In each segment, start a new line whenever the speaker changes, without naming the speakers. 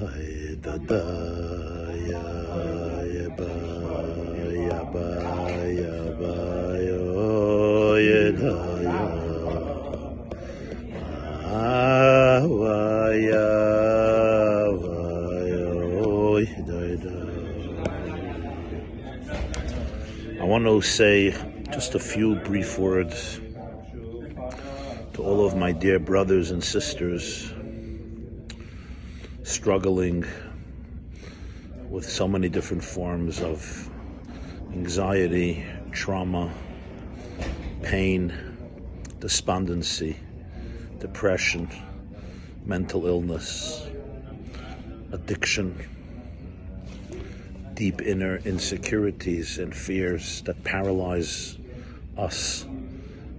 da da ya ya ba ya ba ya ba yo ya da ya wa ya wa yo da da. I want to say just a few brief words to all of my dear brothers and sisters struggling with so many different forms of anxiety, trauma, pain, despondency, depression, mental illness, addiction, deep inner insecurities and fears that paralyze us,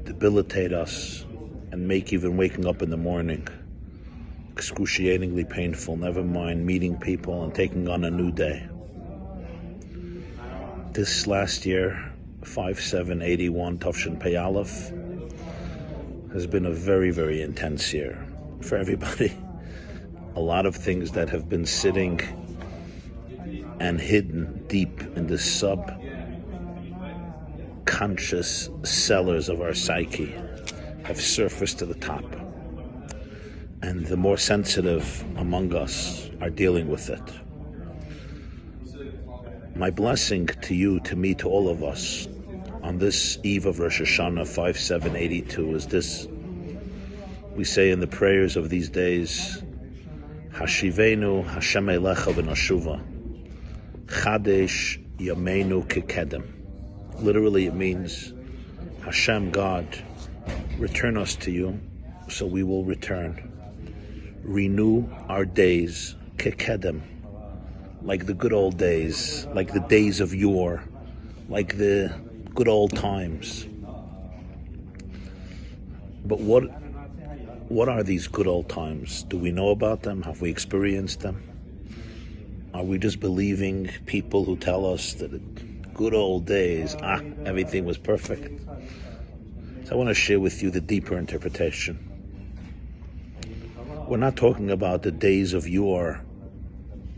debilitate us, and make even waking up in the morning excruciatingly painful, never mind meeting people and taking on a new day. This last year, 5781 Tafshin Pei Aleph, has been a very, very intense year for everybody. A lot of things that have been sitting and hidden deep in the subconscious cellars of our psyche have surfaced to the top. And the more sensitive among us are dealing with it. My blessing to you, to me, to all of us on this eve of Rosh Hashanah 5782 is this. We say in the prayers of these days, Hashivenu Hashem Elecha v'nashuva Chadesh Yameinu Kekedem. Literally it means, Hashem, God, return us to you, so we will return. Renew our days, kekedem, like the good old days, like the days of yore, like the good old times. But what are these good old times? Do we know about them? Have we experienced them? Are we just believing people who tell us that good old days, everything was perfect? So I want to share with you the deeper interpretation. We're not talking about the days of yore,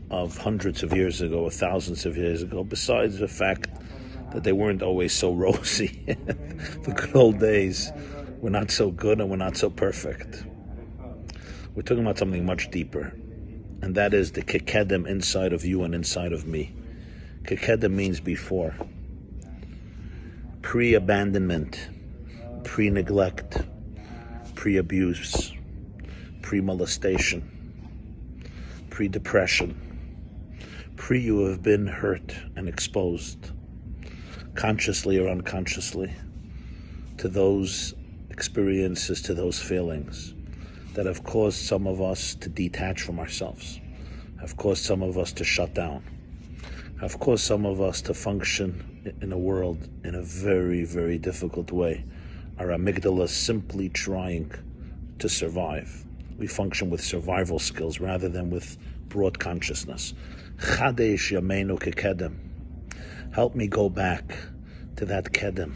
of hundreds of years ago, or thousands of years ago, besides the fact that they weren't always so rosy. The good old days were not so good and were not so perfect. We're talking about something much deeper, and that is the kekedem inside of you and inside of me. Kekedem means before. Pre-abandonment, pre-neglect, pre-abuse, pre-molestation, pre-depression, you have been hurt and exposed, consciously or unconsciously, to those experiences, to those feelings that have caused some of us to detach from ourselves, have caused some of us to shut down, have caused some of us to function in a world in a very, very difficult way. Our amygdala simply trying to survive. We function with survival skills rather than with broad consciousness. Chadesh Yameinu Kekedem. Help me go back to that kedem.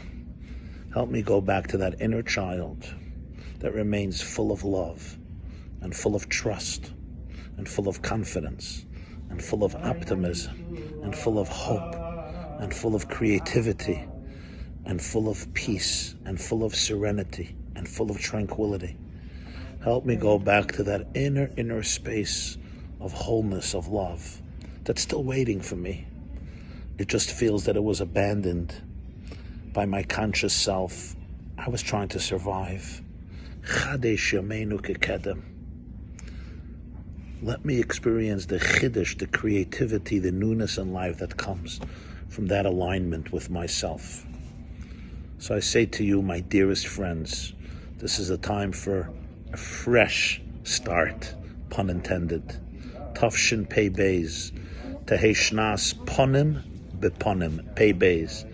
Help me go back to that inner child that remains full of love and full of trust and full of confidence and full of optimism and full of hope and full of creativity and full of peace and full of serenity and full of tranquility. Help me go back to that inner space of wholeness, of love, that's still waiting for me. It just feels that it was abandoned by my conscious self. I was trying to survive. Chadesh Yameinu Kekedem. Let me experience the chiddush, the creativity, the newness in life that comes from that alignment with myself. So I say to you, my dearest friends, this is a time for a fresh start, pun intended. Tafshin Pei Beis, Tehei Shnas Ponim Beponim, Pei Beis.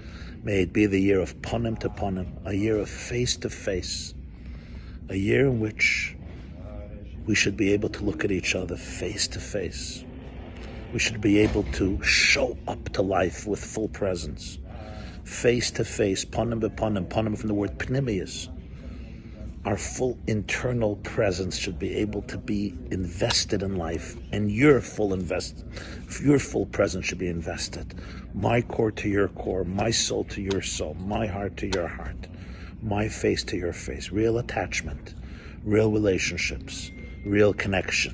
May it be the year of Ponim to Ponim, a year of face to face, a year in which we should be able to look at each other face to face. We should be able to show up to life with full presence, face to face, Ponim Beponim, Ponim from the word Pnimius. Our full internal presence should be able to be invested in life, and your full presence should be invested. My core to your core, my soul to your soul, my heart to your heart, my face to your face. Real attachment, real relationships, real connection.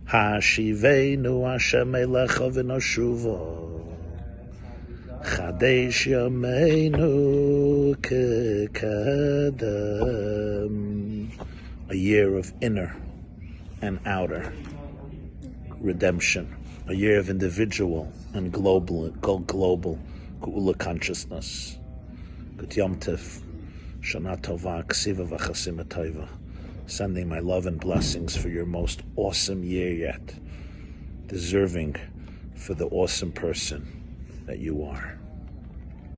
Hashivenu Hashem Elecha v'noshuva Chadesh Yameinu Kekadam. A year of inner and outer redemption. A year of individual and global Geula consciousness. Good Yom Tiv. Shana Tova Ksiva V'Chasima Tova. Sending my love and blessings for your most awesome year yet. Deserving for the awesome person that you are.